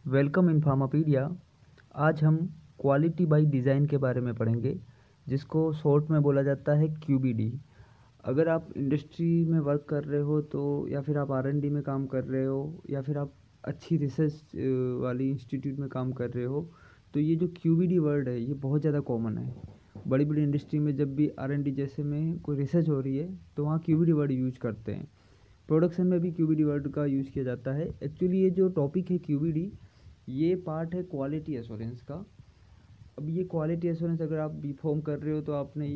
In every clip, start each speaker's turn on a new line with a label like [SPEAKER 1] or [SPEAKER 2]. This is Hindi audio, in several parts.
[SPEAKER 1] Welcome in फार्मापीडिया। आज हम क्वालिटी बाय डिज़ाइन के बारे में पढ़ेंगे, जिसको शॉर्ट में बोला जाता है क्यूबीडी। अगर आप इंडस्ट्री में वर्क कर रहे हो तो, या फिर आप आर&डी में काम कर रहे हो, या फिर आप अच्छी रिसर्च वाली इंस्टीट्यूट में काम कर रहे हो, तो ये जो क्यूबीडी वर्ड है ये बहुत ज़्यादा कॉमन है। बड़ी बड़ी इंडस्ट्री में जब भी आर&डी जैसे में कोई रिसर्च हो रही है तो वहाँ क्यूबीडी वर्ड यूज करते हैं। प्रोडक्शन में भी क्यूबीडी वर्ड का यूज़ किया जाता है। एक्चुअली ये जो टॉपिक है क्यूबीडी, ये पार्ट है क्वालिटी एश्योरेंस का। अब ये क्वालिटी एश्योरेंस अगर आप बी फॉर्म कर रहे हो तो आपने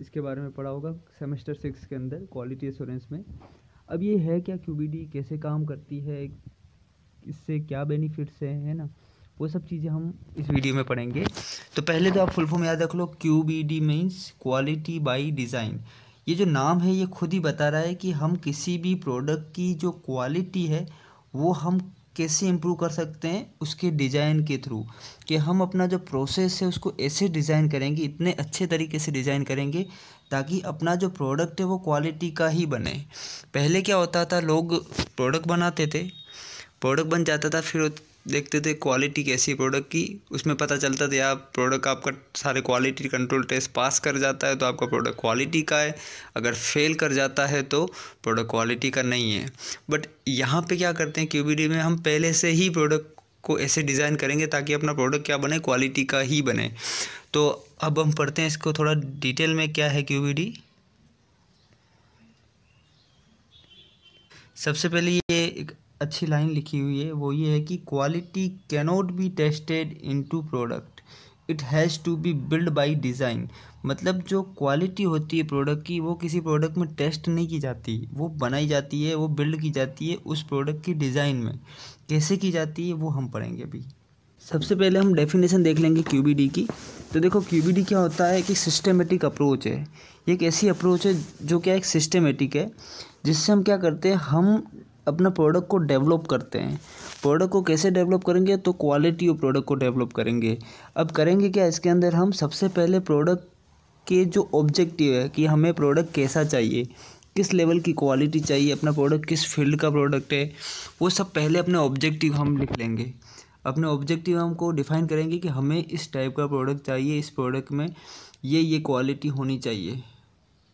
[SPEAKER 1] इसके बारे में पढ़ा होगा सेमेस्टर 6 के अंदर, क्वालिटी एश्योरेंस में। अब ये है क्या क्यूबीडी, कैसे काम करती है, इससे क्या बेनिफिट्स हैं, है ना, वो सब चीज़ें हम इस वीडियो में पढ़ेंगे। तो पहले तो आप फुल फॉर्म याद रख लो। क्यूबीडी मीन्स क्वालिटी बाय डिज़ाइन। ये जो नाम है ये खुद ही बता रहा है कि हम किसी भी प्रोडक्ट की जो क्वालिटी है वो हम कैसे इम्प्रूव कर सकते हैं उसके डिज़ाइन के थ्रू। कि हम अपना जो प्रोसेस है उसको ऐसे डिज़ाइन करेंगे, इतने अच्छे तरीके से डिज़ाइन करेंगे ताकि अपना जो प्रोडक्ट है वो क्वालिटी का ही बने। पहले क्या होता था, लोग प्रोडक्ट बनाते थे, प्रोडक्ट बन जाता था, फिर देखते थे क्वालिटी कैसी है प्रोडक्ट की। उसमें पता चलता था यार प्रोडक्ट आपका सारे क्वालिटी कंट्रोल टेस्ट पास कर जाता है तो आपका प्रोडक्ट क्वालिटी का है, अगर फेल कर जाता है तो प्रोडक्ट क्वालिटी का नहीं है। बट यहाँ पे क्या करते हैं क्यूबीडी में, हम पहले से ही प्रोडक्ट को ऐसे डिज़ाइन करेंगे ताकि अपना प्रोडक्ट क्या बने, क्वालिटी का ही बने। तो अब हम पढ़ते हैं इसको थोड़ा डिटेल में, क्या है क्यूबीडी। सबसे पहले ये एक अच्छी लाइन लिखी हुई है, वो ये है कि quality cannot be tested into product, it has to be build by design. मतलब जो क्वालिटी होती है प्रोडक्ट की वो किसी प्रोडक्ट में टेस्ट नहीं की जाती, वो बनाई जाती है, वो बिल्ड की जाती है उस प्रोडक्ट की डिज़ाइन में। कैसे की जाती है वो हम पढ़ेंगे अभी। सबसे पहले हम डेफिनेशन देख लेंगे क्यूबीडी की। तो देखो क्यूबीडी क्या होता है कि सिस्टेमेटिक अप्रोच है। ये एक ऐसी अप्रोच है जो क्या एक सिस्टेमेटिक है, जिससे हम क्या करते हैं, हम अपना प्रोडक्ट को डेवलप करते हैं। प्रोडक्ट को कैसे डेवलप करेंगे, तो क्वालिटी ऑफ प्रोडक्ट को डेवलप करेंगे। अब करेंगे क्या, इसके अंदर हम सबसे पहले प्रोडक्ट के जो ऑब्जेक्टिव है कि हमें प्रोडक्ट कैसा चाहिए, किस लेवल की क्वालिटी चाहिए, अपना प्रोडक्ट किस फील्ड का प्रोडक्ट है, वो सब पहले अपने ऑब्जेक्टिव हम लिख लेंगे। अपने ऑब्जेक्टिव हमको डिफाइन करेंगे कि हमें इस टाइप का प्रोडक्ट चाहिए, इस प्रोडक्ट में ये क्वालिटी होनी चाहिए,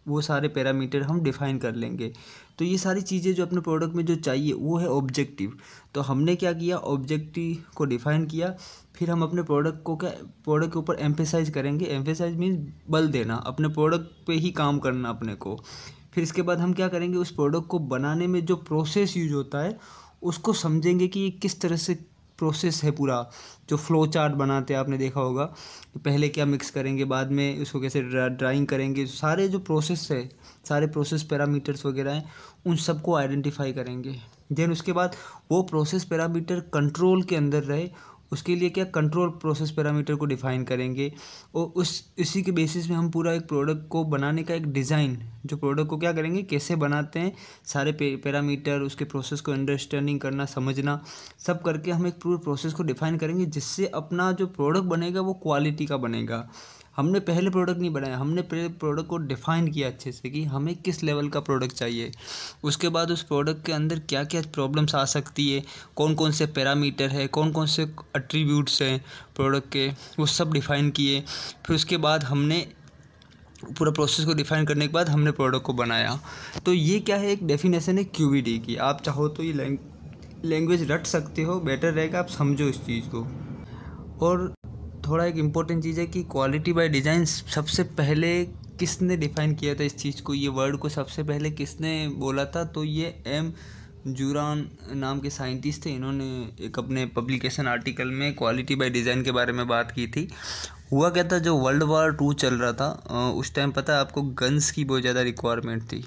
[SPEAKER 1] वो सारे पैरामीटर हम डिफ़ाइन कर लेंगे। तो ये सारी चीज़ें जो अपने प्रोडक्ट में जो चाहिए वो है ऑब्जेक्टिव। तो हमने क्या किया, ऑब्जेक्टिव को डिफ़ाइन किया, फिर हम अपने प्रोडक्ट को क्या, प्रोडक्ट के ऊपर एम्फेसाइज करेंगे। एम्फेसाइज मीन्स बल देना, अपने प्रोडक्ट पे ही काम करना अपने को। फिर इसके बाद हम क्या करेंगे, उस प्रोडक्ट को बनाने में जो प्रोसेस यूज होता है उसको समझेंगे कि ये किस तरह से प्रोसेस है पूरा। जो फ्लो चार्ट बनाते हैं आपने देखा होगा, तो पहले क्या मिक्स करेंगे, बाद में उसको कैसे ड्राइंग करेंगे, सारे जो प्रोसेस है, सारे प्रोसेस पैरामीटर्स वगैरह हैं, उन सबको आइडेंटिफाई करेंगे। देन उसके बाद वो प्रोसेस पैरामीटर कंट्रोल के अंदर रहे, उसके लिए क्या कंट्रोल प्रोसेस पैरामीटर को डिफाइन करेंगे। और इसी के बेसिस में हम पूरा एक प्रोडक्ट को बनाने का एक डिज़ाइन, जो प्रोडक्ट को क्या करेंगे, कैसे बनाते हैं, सारे पैरामीटर, उसके प्रोसेस को अंडरस्टैंडिंग करना, समझना, सब करके हम एक पूरे प्रोसेस को डिफाइन करेंगे, जिससे अपना जो प्रोडक्ट बनेगा वो क्वालिटी का बनेगा। हमने पहले प्रोडक्ट नहीं बनाया, हमने पहले प्रोडक्ट को डिफ़ाइन किया अच्छे से कि हमें किस लेवल का प्रोडक्ट चाहिए। उसके बाद उस प्रोडक्ट के अंदर क्या क्या प्रॉब्लम्स आ सकती है, कौन कौन से पैरामीटर है, कौन कौन से एट्रीब्यूट्स हैं प्रोडक्ट के, वो सब डिफ़ाइन किए। फिर उसके बाद हमने पूरा प्रोसेस को डिफ़ाइन करने के बाद हमने प्रोडक्ट को बनाया। तो ये क्या है, एक डेफिनेशन है क्यूबीडी की। आप चाहो तो ये लैंग्वेज रट सकते हो, बेटर रहेगा आप समझो इस चीज़ को। और थोड़ा एक इम्पोर्टेंट चीज़ है कि क्वालिटी बाय डिज़ाइन सबसे पहले किसने डिफ़ाइन किया था इस चीज़ को, ये वर्ड को सबसे पहले किसने बोला था, तो ये एम जूरान नाम के साइंटिस्ट थे। इन्होंने एक अपने पब्लिकेशन आर्टिकल में क्वालिटी बाय डिज़ाइन के बारे में बात की थी। हुआ क्या था, जो वर्ल्ड वॉर 2 चल रहा था उस टाइम, पता है आपको, गन्स की बहुत ज़्यादा रिक्वायरमेंट थी,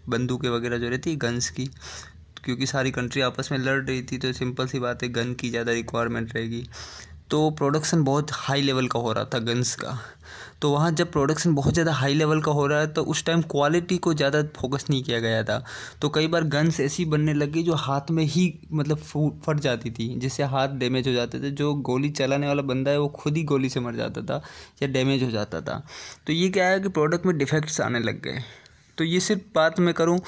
[SPEAKER 1] बंदूकें वगैरह जो रहती गन्स की, क्योंकि सारी कंट्री आपस में लड़ रही थी, तो सिंपल सी बात है गन की ज़्यादा रिक्वायरमेंट रहेगी। तो प्रोडक्शन बहुत हाई लेवल का हो रहा था गन्स का। तो वहाँ जब प्रोडक्शन बहुत ज़्यादा हाई लेवल का हो रहा है तो उस टाइम क्वालिटी को ज़्यादा फोकस नहीं किया गया था। तो कई बार गन्स ऐसी बनने लगी जो हाथ में ही मतलब फट जाती थी, जिससे हाथ डैमेज हो जाते थे। जो गोली चलाने वाला बंदा है वो खुद ही गोली से मर जाता था या डैमेज हो जाता था। तो ये क्या है कि प्रोडक्ट में डिफेक्ट्स आने लग गए। तो ये सिर्फ बात मैं करूँ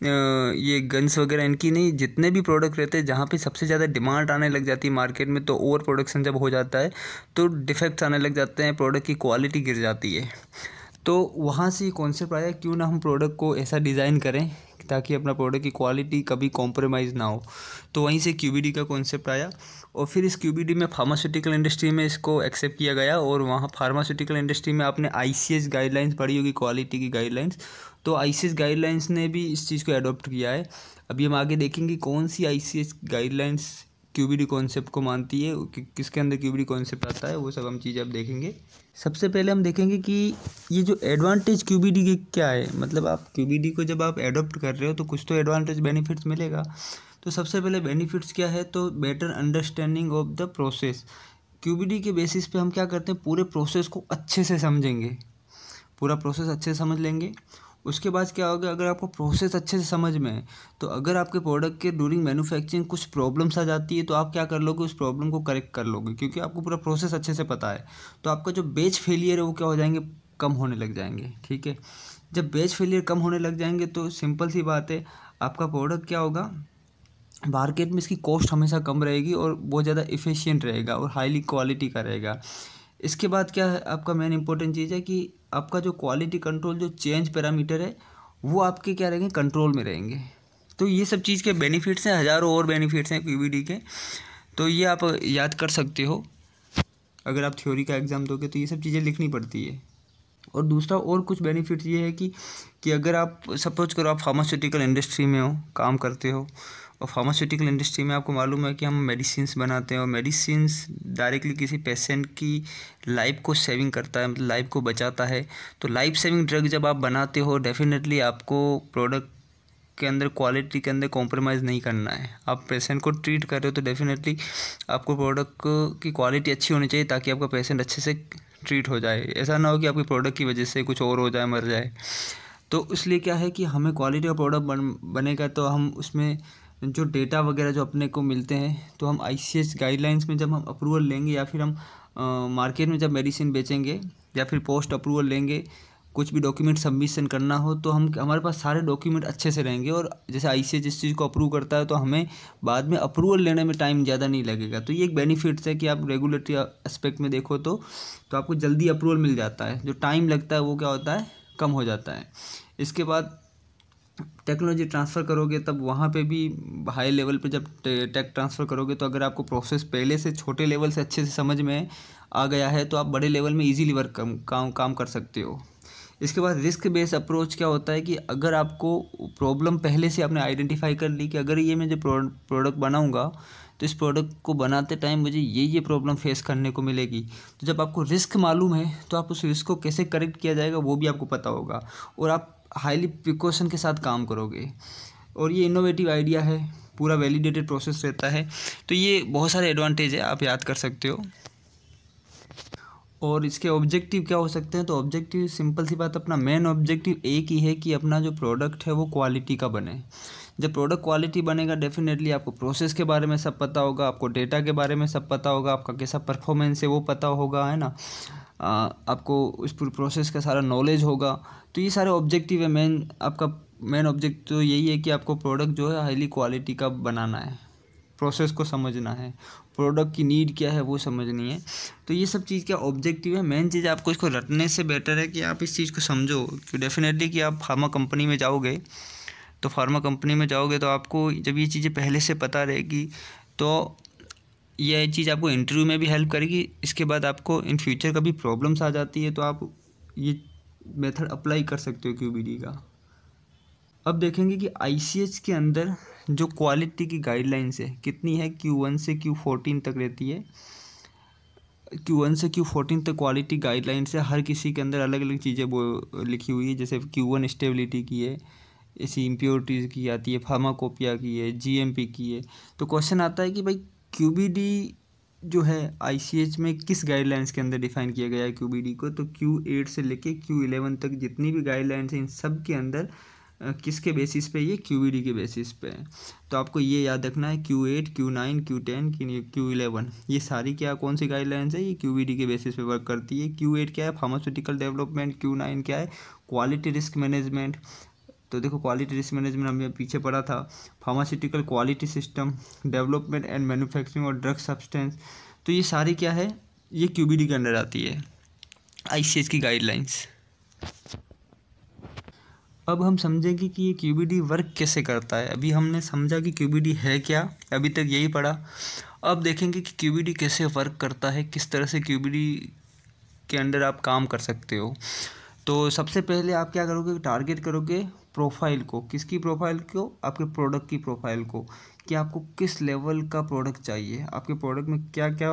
[SPEAKER 1] ये गन्स वगैरह इनकी नहीं, जितने भी प्रोडक्ट रहते हैं जहाँ पे सबसे ज़्यादा डिमांड आने लग जाती है मार्केट में, तो ओवर प्रोडक्शन जब हो जाता है तो डिफेक्ट्स आने लग जाते हैं, प्रोडक्ट की क्वालिटी गिर जाती है। तो वहाँ से ये कॉन्सेप्ट आया, क्यों ना हम प्रोडक्ट को ऐसा डिज़ाइन करें ताकि अपना प्रोडक्ट की क्वालिटी कभी कॉम्प्रोमाइज़ ना हो। तो वहीं से क्यूबीडी का कॉन्सेप्ट आया, और फिर इस क्यूबीडी में फार्मास्यूटिकल इंडस्ट्री में इसको एक्सेप्ट किया गया, और वहाँ फार्मास्यूटिकल इंडस्ट्री में आपने आईसीएस गाइडलाइंस पढ़ी होगी, क्वालिटी की गाइडलाइंस, तो आईसीएस गाइडलाइंस ने भी इस चीज़ को अडॉप्ट किया है। अभी हम आगे देखेंगे कौन सी आईसीएस गाइडलाइंस क्यूबीडी कॉन्सेप्ट को मानती है, किसके अंदर क्यूबीडी कॉन्सेप्ट आता है, वो सब हम चीज़ें अब देखेंगे। सबसे पहले हम देखेंगे कि ये जो एडवांटेज क्यूबीडी के क्या है, मतलब आप क्यूबीडी को जब आप एडॉप्ट कर रहे हो तो कुछ तो एडवांटेज बेनिफिट्स मिलेगा। तो सबसे पहले बेनिफिट्स क्या है, तो better understanding of the process. QbD के बेसिस पे हम क्या करते हैं, पूरे प्रोसेस को अच्छे से समझेंगे, पूरा प्रोसेस अच्छे से समझ लेंगे। उसके बाद क्या होगा, अगर आपको प्रोसेस अच्छे से समझ में है तो अगर आपके प्रोडक्ट के ड्यूरिंग मैन्युफैक्चरिंग कुछ प्रॉब्लम्स आ जाती है तो आप क्या कर लोगे, उस प्रॉब्लम को करेक्ट कर लोगे, क्योंकि आपको पूरा प्रोसेस अच्छे से पता है। तो आपका जो बैच फेलियर है वो क्या हो जाएंगे, कम होने लग जाएंगे। ठीक है, जब बैच फेलियर कम होने लग जाएंगे तो सिंपल सी बात है, आपका प्रोडक्ट क्या होगा, मार्केट में इसकी कॉस्ट हमेशा कम रहेगी और बहुत ज़्यादा इफ़िशियंट रहेगा और हाईली क्वालिटी का रहेगा। इसके बाद क्या है, आपका मेन इंपॉर्टेंट चीज़ है कि आपका जो क्वालिटी कंट्रोल, जो चेंज पैरामीटर है, वो आपके क्या रहेंगे, कंट्रोल में रहेंगे। तो ये सब चीज़ के बेनिफिट्स हैं, हज़ारों और बेनिफिट्स हैं क्यूबीडी के, तो ये आप याद कर सकते हो। अगर आप थ्योरी का एग्ज़ाम दोगे तो ये सब चीज़ें लिखनी पड़ती है। और दूसरा और कुछ बेनिफिट्स ये है कि अगर आप सपोज करो आप फार्मास्यूटिकल इंडस्ट्री में हो, काम करते हो, और फार्मास्यूटिकल इंडस्ट्री में आपको मालूम है कि हम मेडिसिन्स बनाते हैं, और मेडिसिन्स डायरेक्टली किसी पेशेंट की लाइफ को सेविंग करता है, मतलब लाइफ को बचाता है। तो लाइफ सेविंग ड्रग जब आप बनाते हो, डेफिनेटली आपको प्रोडक्ट के अंदर, क्वालिटी के अंदर कॉम्प्रोमाइज़ नहीं करना है। आप पेशेंट को ट्रीट कर रहे हो तो डेफिनेटली आपको प्रोडक्ट की क्वालिटी अच्छी होनी चाहिए ताकि आपका पेशेंट अच्छे से ट्रीट हो जाए। ऐसा ना हो कि आपके प्रोडक्ट की वजह से कुछ और हो जाए, मर जाए। तो इसलिए क्या है कि हमें क्वालिटी का प्रोडक्ट बनेगा तो हम उसमें जो डेटा वगैरह जो अपने को मिलते हैं, तो हम आईसीएस गाइडलाइंस में जब हम अप्रूवल लेंगे, या फिर हम मार्केट में जब मेडिसिन बेचेंगे, या फिर पोस्ट अप्रूवल लेंगे, कुछ भी डॉक्यूमेंट सबमिशन करना हो, तो हमारे पास सारे डॉक्यूमेंट अच्छे से रहेंगे। और जैसे आईसीएस जिस चीज़ को अप्रूव करता है तो हमें बाद में अप्रूवल लेने में टाइम ज़्यादा नहीं लगेगा। तो ये एक बेनिफिट्स है कि आप रेगुलेटरी एस्पेक्ट में देखो तो आपको जल्दी अप्रूवल मिल जाता है, जो टाइम लगता है वो क्या होता है, कम हो जाता है। इसके बाद टेक्नोलॉजी ट्रांसफ़र करोगे तब वहाँ पे भी हाई लेवल पे जब टेक ट्रांसफ़र करोगे, तो अगर आपको प्रोसेस पहले से छोटे लेवल से अच्छे से समझ में आ गया है तो आप बड़े लेवल में इजीली वर्क काम कर सकते हो। इसके बाद रिस्क बेस्ड अप्रोच क्या होता है कि अगर आपको प्रॉब्लम पहले से आपने आइडेंटिफाई कर ली कि अगर ये मैं जो प्रोडक्ट बनाऊंगा तो इस प्रोडक्ट को बनाते टाइम मुझे ये प्रॉब्लम फेस करने को मिलेगी, तो जब आपको रिस्क मालूम है तो आप उस रिस्क को कैसे करेक्ट किया जाएगा वो भी आपको पता होगा, और आप हाईली प्रिकॉशन के साथ काम करोगे। और ये इनोवेटिव आइडिया है, पूरा वैलिडेटेड प्रोसेस रहता है। तो ये बहुत सारे एडवांटेज है, आप याद कर सकते हो। और इसके ऑब्जेक्टिव क्या हो सकते हैं, तो ऑब्जेक्टिव सिंपल सी बात, अपना मेन ऑब्जेक्टिव एक ही है कि अपना जो प्रोडक्ट है वो क्वालिटी का बने। जब प्रोडक्ट क्वालिटी बनेगा डेफिनेटली आपको प्रोसेस के बारे में सब पता होगा, आपको डेटा के बारे में सब पता होगा, आपका कैसा परफॉर्मेंस है वो पता होगा, है ना, आपको उस पूरे प्रोसेस का सारा नॉलेज होगा। तो ये सारे ऑब्जेक्टिव है। आपका मेन ऑब्जेक्टिव तो यही है कि आपको प्रोडक्ट जो है हाईली क्वालिटी का बनाना है, प्रोसेस को समझना है, प्रोडक्ट की नीड क्या है वो समझनी है। तो ये सब चीज़ क्या ऑब्जेक्टिव है। मेन चीज़ आपको इसको रटने से बेटर है कि आप इस चीज़ को समझो कि डेफिनेटली कि आप फार्मा कंपनी में जाओगे तो आपको जब ये चीज़ें पहले से पता रहेगी तो यह चीज़ आपको इंटरव्यू में भी हेल्प करेगी। इसके बाद आपको इन फ्यूचर कभी प्रॉब्लम्स आ जाती है तो आप ये मेथड अप्लाई कर सकते हो क्यूबीडी का। अब देखेंगे कि आईसीएच के अंदर जो क्वालिटी की गाइडलाइंस है कितनी है, Q1 से Q14 तक रहती है। Q1 से Q14 तक क्वालिटी गाइडलाइंस है, हर किसी के अंदर अलग अलग चीज़ें वो लिखी हुई है। जैसे Q1 स्टेबिलिटी की है, इसी इम्प्योरिटीज़ की आती है, फार्माकोपिया की है, GMP की है। तो क्वेश्चन आता है कि भाई क्यूबीडी जो है आईसीएच में किस गाइडलाइंस के अंदर डिफाइन किया गया है क्यूबीडी को, तो Q8 से लेके Q11 तक जितनी भी गाइडलाइंस हैं इन सब के अंदर किसके बेसिस पे, ये क्यूबीडी के बेसिस पे है। तो आपको ये याद रखना है Q8, Q9, Q10, Q11 ये सारी क्या कौन सी गाइडलाइंस है, ये क्यूबीडी के बेसिस पे वर्क करती है। Q8 क्या है, फार्मास्यूटिकल डेवलपमेंट, Q9 क्या है, क्वालिटी रिस्क मैनेजमेंट, तो देखो क्वालिटी रिस्क मैनेजमेंट हमने पीछे पढ़ा था, pharmaceutical quality system, development and manufacturing और ड्रग सब्सटेंस, तो ये सारी क्या है, ये QBD के अंडर आती है, ICH की गाइडलाइंस। अब हम समझेंगे कि ये QBD वर्क कैसे करता है। अभी हमने समझा कि QBD है क्या, अभी तक यही पढ़ा। अब देखेंगे कि QBD कैसे वर्क करता है, किस तरह से QBD के अंडर आप काम कर सकते हो। तो सबसे पहले आप क्या करोगे, टारगेट करोगे प्रोफाइल को। किसकी प्रोफाइल को, आपके प्रोडक्ट की प्रोफाइल को, कि आपको किस लेवल का प्रोडक्ट चाहिए, आपके प्रोडक्ट में क्या क्या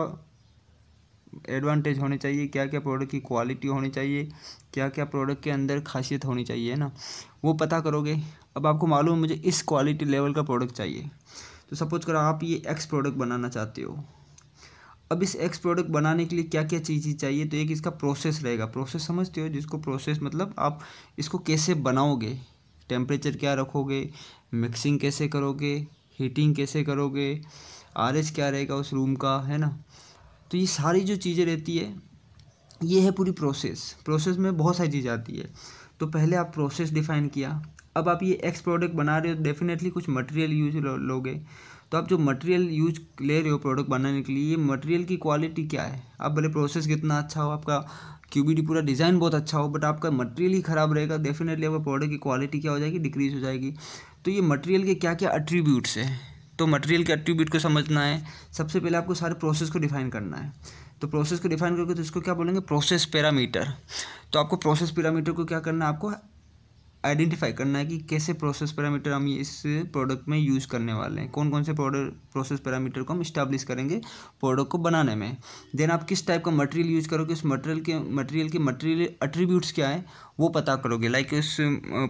[SPEAKER 1] एडवांटेज होने चाहिए, क्या क्या प्रोडक्ट की क्वालिटी होनी चाहिए, क्या क्या प्रोडक्ट के अंदर खासियत होनी चाहिए, है ना, वो पता करोगे। अब आपको मालूम है मुझे इस क्वालिटी लेवल का प्रोडक्ट चाहिए, तो सपोज करो आप ये X प्रोडक्ट बनाना चाहते हो। अब इस X प्रोडक्ट बनाने के लिए क्या क्या चीज़ें चाहिए, तो एक इसका प्रोसेस रहेगा। प्रोसेस समझते हो, जिसको प्रोसेस मतलब आप इसको कैसे बनाओगे, टेम्परेचर क्या रखोगे, मिक्सिंग कैसे करोगे, हीटिंग कैसे करोगे, RH क्या रहेगा उस रूम का, है ना। तो ये सारी जो चीज़ें रहती है, ये है पूरी प्रोसेस। प्रोसेस में बहुत सारी चीज़ें आती है। तो पहले आप प्रोसेस डिफ़ाइन किया, अब आप ये X प्रोडक्ट बना रहे हो, डेफिनेटली कुछ मटेरियल यूज लोगे। तो आप जो मटेरियल यूज ले रहे हो प्रोडक्ट बनाने के लिए, ये मटेरियल की क्वालिटी क्या है। आप भले प्रोसेस कितना अच्छा हो, आपका QBD पूरा डिज़ाइन बहुत अच्छा हो, बट आपका मटेरियल ही ख़राब रहेगा, डेफिनेटली आपका प्रोडक्ट की क्वालिटी क्या हो जाएगी, डिक्रीज़ हो जाएगी। तो ये मटेरियल के क्या क्या एट्रीब्यूट्स हैं, तो मटेरियल के एट्रीब्यूट को समझना है। सबसे पहले आपको सारे प्रोसेस को डिफाइन करना है। तो प्रोसेस को डिफाइन करोगे तो इसको क्या बोलेंगे, प्रोसेस पैरामीटर। तो आपको प्रोसेस पैरामीटर को क्या करना है, आपको आइडेंटिफाई करना है कि कैसे प्रोसेस पैरामीटर हम ये इस प्रोडक्ट में यूज़ करने वाले हैं, कौन कौन से प्रोसेस पैरामीटर को हम इस्टेब्लिश करेंगे प्रोडक्ट को बनाने में। देन आप किस टाइप का मटेरियल यूज़ करोगे, उस मटेरियल एट्रीब्यूट्स क्या है वो पता करोगे। लाइक उस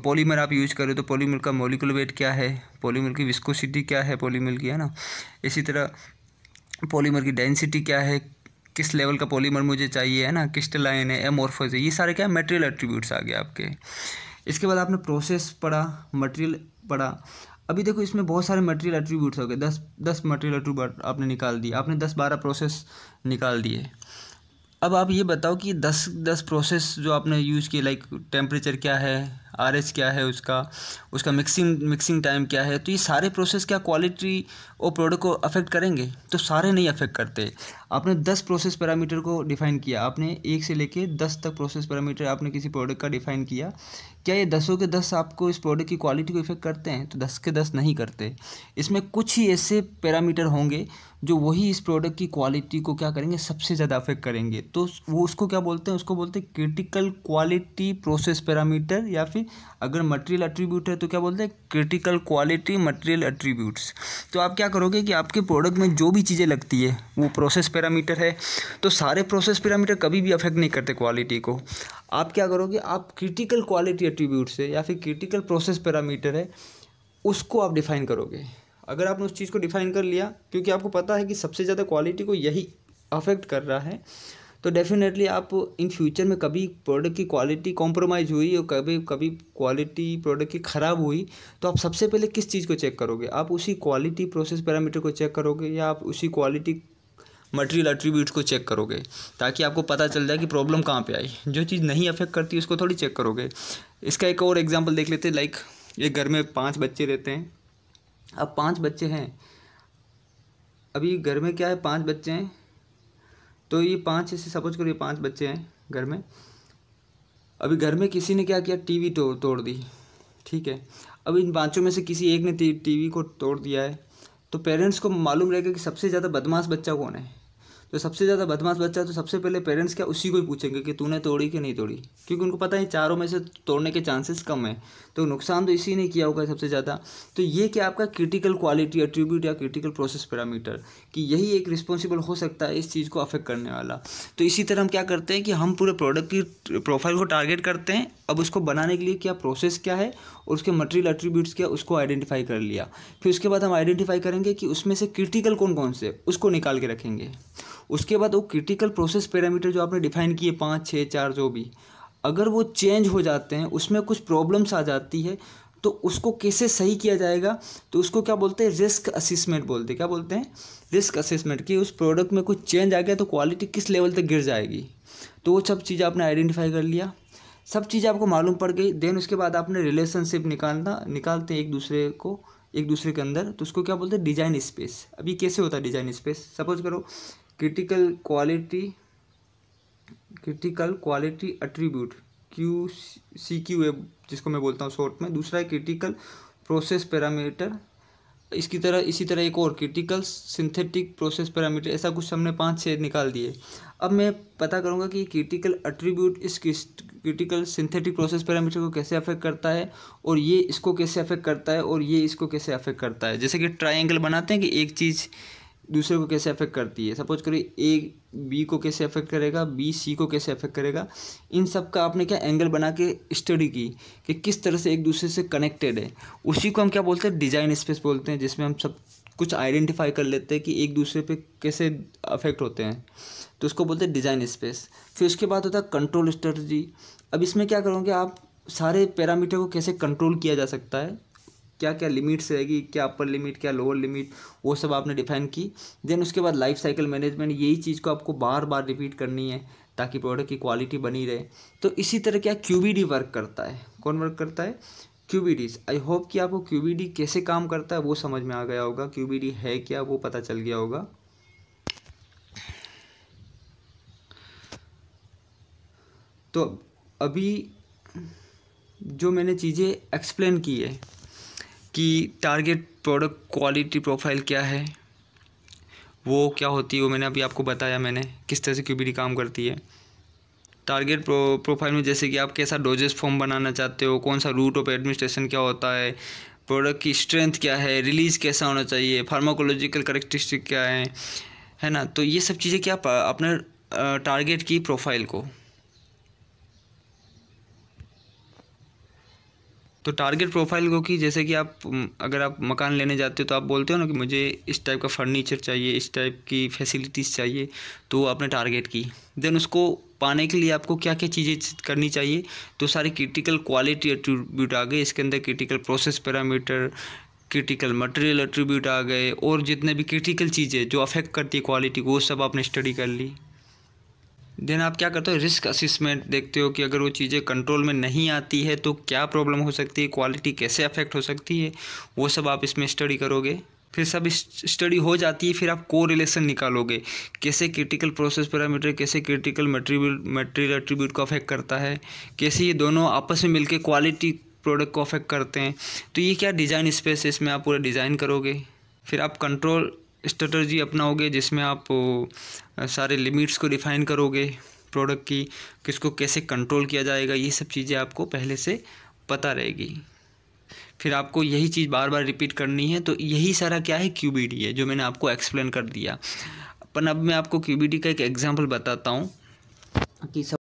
[SPEAKER 1] पॉलीमर आप यूज़ करो तो पॉलीमर का मॉलिक्यूलर वेट क्या है, पॉलीमर की विस्कोसिटी क्या है पॉलीमर की, है ना। इसी तरह पॉलीमर की डेंसिटी क्या है, किस लेवल का पॉलीमर मुझे चाहिए, है ना, क्रिस्टलाइन है, एमोर्फस है, ये सारे क्या मटेरियल एट्रीब्यूट्स आ गए आपके। इसके बाद आपने प्रोसेस पढ़ा, मटेरियल पढ़ा। अभी देखो इसमें बहुत सारे मटेरियल एट्रीब्यूट्स हो गए, 10 मटेरियल एट्रीब्यूट आपने निकाल दिए, आपने 10-12 प्रोसेस निकाल दिए। अब आप ये बताओ कि 10 प्रोसेस जो आपने यूज़ किए, लाइक टेम्परेचर क्या है, RH क्या है उसका मिक्सिंग टाइम क्या है, तो ये सारे प्रोसेस क्या क्वालिटी और प्रोडक्ट को अफेक्ट करेंगे, तो सारे नहीं अफेक्ट करते। आपने 10 प्रोसेस पैरामीटर को डिफाइन किया, आपने 1 से लेके 10 तक प्रोसेस पैरामीटर आपने किसी प्रोडक्ट का डिफाइन किया। क्या ये 10 के 10 आपको इस प्रोडक्ट की क्वालिटी को इफेक्ट करते हैं, तो 10 के 10 नहीं करते। इसमें कुछ ही ऐसे पैरामीटर होंगे जो वही इस प्रोडक्ट की क्वालिटी को क्या करेंगे, सबसे ज़्यादा अफेक्ट करेंगे। तो वो उसको क्या बोलते हैं, उसको बोलते हैं क्रिटिकल क्वालिटी प्रोसेस पैरामीटर, या फिर अगर मटेरियल एट्रीब्यूट है तो क्या बोलते हैं, क्रिटिकल क्वालिटी मटेरियल एट्रीब्यूट्स। तो आप क्या करोगे कि आपके प्रोडक्ट में जो भी चीज़ें लगती है वो प्रोसेस पैरामीटर है, तो सारे प्रोसेस पैरामीटर कभी भी अफेक्ट नहीं करते क्वालिटी को। आप क्या करोगे, आप क्रिटिकल क्वालिटी एट्रीब्यूट्स है या फिर क्रिटिकल प्रोसेस पैरामीटर है, उसको आप डिफाइन करोगे। अगर आपने उस चीज़ को डिफाइन कर लिया, क्योंकि आपको पता है कि सबसे ज़्यादा क्वालिटी को यही अफेक्ट कर रहा है, तो डेफिनेटली आप इन फ्यूचर में कभी प्रोडक्ट की क्वालिटी कॉम्प्रोमाइज़ हुई और कभी क्वालिटी प्रोडक्ट की ख़राब हुई, तो आप सबसे पहले किस चीज़ को चेक करोगे, आप उसी क्वालिटी प्रोसेस पैरामीटर को चेक करोगे या आप उसी क्वालिटी मटेरियल एट्रीब्यूट्स को चेक करोगे, ताकि आपको पता चल जाए कि प्रॉब्लम कहाँ पे आई। जो चीज़ नहीं अफेक्ट करती उसको थोड़ी चेक करोगे। इसका एक और एग्जांपल देख लेते हैं। लाइक एक घर में 5 बच्चे रहते हैं। अब 5 बच्चे हैं, अभी घर में क्या है 5 बच्चे हैं, तो ये 5 ऐसे सपोज करो, ये 5 बच्चे हैं घर में। अभी घर में किसी ने क्या किया, टीवी तोड़ दी, ठीक है। अब इन 5 में से किसी एक ने टीवी को तोड़ दिया है, तो पेरेंट्स को मालूम रहेगा कि सबसे ज़्यादा बदमाश बच्चा कौन है। तो सबसे ज़्यादा बदमाश बच्चा, तो सबसे पहले पेरेंट्स क्या उसी को ही पूछेंगे कि तूने तोड़ी कि नहीं तोड़ी, क्योंकि उनको पता है चारों में से तोड़ने के चांसेस कम है, तो नुकसान तो इसी ने किया होगा सबसे ज़्यादा। तो ये क्या आपका क्रिटिकल क्वालिटी एट्रीब्यूट या क्रिटिकल प्रोसेस पैरामीटर, कि यही एक रिस्पॉन्सिबल हो सकता है इस चीज़ को अफेक्ट करने वाला। तो इसी तरह हम क्या करते हैं कि हम पूरे प्रोडक्ट की प्रोफाइल को टारगेट करते हैं। अब उसको बनाने के लिए क्या प्रोसेस क्या है और उसके मटेरियल एट्रीब्यूट्स क्या, उसको आइडेंटिफाई कर लिया। फिर उसके बाद हम आइडेंटिफाई करेंगे कि उसमें से क्रिटिकल कौन कौन से, उसको निकाल के रखेंगे। उसके बाद वो क्रिटिकल प्रोसेस पैरामीटर जो आपने डिफाइन किए 5, 6, 4 जो भी, अगर वो चेंज हो जाते हैं, उसमें कुछ प्रॉब्लम्स आ जाती है, तो उसको कैसे सही किया जाएगा, तो उसको क्या बोलते हैं, रिस्क असेसमेंट बोलते हैं। क्या बोलते हैं, रिस्क असेसमेंट, कि उस प्रोडक्ट में कुछ चेंज आ गया तो क्वालिटी किस लेवल तक गिर जाएगी। तो वो सब चीज़ आपने आइडेंटिफाई कर लिया। सब चीज़ें आपको मालूम पड़ गई। देन उसके बाद आपने रिलेशनशिप निकालते हैं एक दूसरे के अंदर, तो उसको क्या बोलते हैं, डिजाइन स्पेस। अभी कैसे होता है डिजाइन स्पेस, सपोज करो क्रिटिकल क्वालिटी एट्रीब्यूट QCQ है जिसको मैं बोलता हूँ शॉर्ट में। दूसरा है क्रिटिकल प्रोसेस पैरामीटर, इसी तरह एक और क्रिटिकल सिंथेटिक प्रोसेस पैरामीटर। ऐसा कुछ हमने 5-6 निकाल दिए। अब मैं पता करूँगा कि क्रिटिकल एट्रीब्यूट इस क्रिटिकल सिंथेटिक प्रोसेस पैरामीटर को कैसे अफेक्ट करता है, और ये इसको कैसे अफेक्ट करता है, और ये इसको कैसे अफेक्ट करता है। जैसे कि ट्रायंगल बनाते हैं कि एक चीज़ दूसरे को कैसे अफेक्ट करती है। सपोज करिए ए बी को कैसे अफेक्ट करेगा, बी सी को कैसे अफेक्ट करेगा। इन सब का आपने क्या एंगल बना के स्टडी की कि किस तरह से एक दूसरे से कनेक्टेड है। उसी को हम क्या बोलते हैं, डिजाइन स्पेस बोलते हैं, जिसमें हम सब कुछ आइडेंटिफाई कर लेते हैं कि एक दूसरे पे कैसे अफेक्ट होते हैं, तो उसको बोलते हैं डिजाइन स्पेस। फिर उसके बाद होता है कंट्रोल स्ट्रेटजी। अब इसमें क्या करोगे आप, सारे पैरामीटर को कैसे कंट्रोल किया जा सकता है, क्या क्या लिमिट्स रहेगी, क्या अपर लिमिट क्या लोअर लिमिट, वो सब आपने डिफाइन की। देन उसके बाद लाइफ साइकिल मैनेजमेंट, यही चीज़ को आपको बार बार रिपीट करनी है ताकि प्रोडक्ट की क्वालिटी बनी रहे। तो इसी तरह क्या QBD वर्क करता है। कौन वर्क करता है, QBD। आई होप कि आपको QBD कैसे काम करता है वो समझ में आ गया होगा, QBD है क्या वो पता चल गया होगा। तो अभी जो मैंने चीज़ें एक्सप्लेन की है कि टारगेट प्रोडक्ट क्वालिटी प्रोफाइल क्या है, वो क्या होती है, वो मैंने अभी आपको बताया, मैंने किस तरह से QBD काम करती है। टारगेट प्रोफाइल में जैसे कि आप कैसा डोजेस फॉर्म बनाना चाहते हो, कौन सा रूट ऑफ एडमिनिस्ट्रेशन क्या होता है, प्रोडक्ट की स्ट्रेंथ क्या है, रिलीज़ कैसा होना चाहिए, फार्माकोलॉजिकल करेक्टरिस्टिक क्या है ना। तो ये सब चीज़ें क्या अपने टारगेट की प्रोफाइल को। तो टारगेट प्रोफाइल को कि जैसे कि आप अगर आप मकान लेने जाते हो तो आप बोलते हो ना कि मुझे इस टाइप का फर्नीचर चाहिए, इस टाइप की फैसिलिटीज़ चाहिए, तो आपने टारगेट की। देन उसको पाने के लिए आपको क्या क्या चीज़ें करनी चाहिए, तो सारी क्रिटिकल क्वालिटी एट्रीब्यूट आ गए इसके अंदर, critical process parameter, critical material attribute आ गए, और जितने भी क्रिटिकल चीज़ें जो अफेक्ट करती है क्वालिटी को, वो सब आपने स्टडी कर ली। देन आप क्या करते हो, रिस्क असेसमेंट देखते हो कि अगर वो चीज़ें कंट्रोल में नहीं आती है तो क्या प्रॉब्लम हो सकती है, क्वालिटी कैसे अफेक्ट हो सकती है, वो सब आप इसमें स्टडी करोगे। फिर सब स्टडी हो जाती है, फिर आप को रिलेशन निकालोगे, कैसे क्रिटिकल प्रोसेस पैरामीटर कैसे क्रिटिकल मटेरियल एट्रीब्यूट को अफेक्ट करता है, कैसे ये दोनों आपस में मिलकर क्वालिटी प्रोडक्ट को अफेक्ट करते हैं। तो ये क्या डिज़ाइन स्पेस है, इसमें आप पूरा डिज़ाइन करोगे। फिर आप कंट्रोल स्ट्रेटजी अपनाओगे जिसमें आप सारे लिमिट्स को डिफाइन करोगे प्रोडक्ट की, किसको कैसे कंट्रोल किया जाएगा, ये सब चीज़ें आपको पहले से पता रहेगी। फिर आपको यही चीज़ बार बार रिपीट करनी है। तो यही सारा क्या है, QBD है, जो मैंने आपको एक्सप्लेन कर दिया। अपन अब मैं आपको QBD का एक एग्जांपल बताता हूँ कि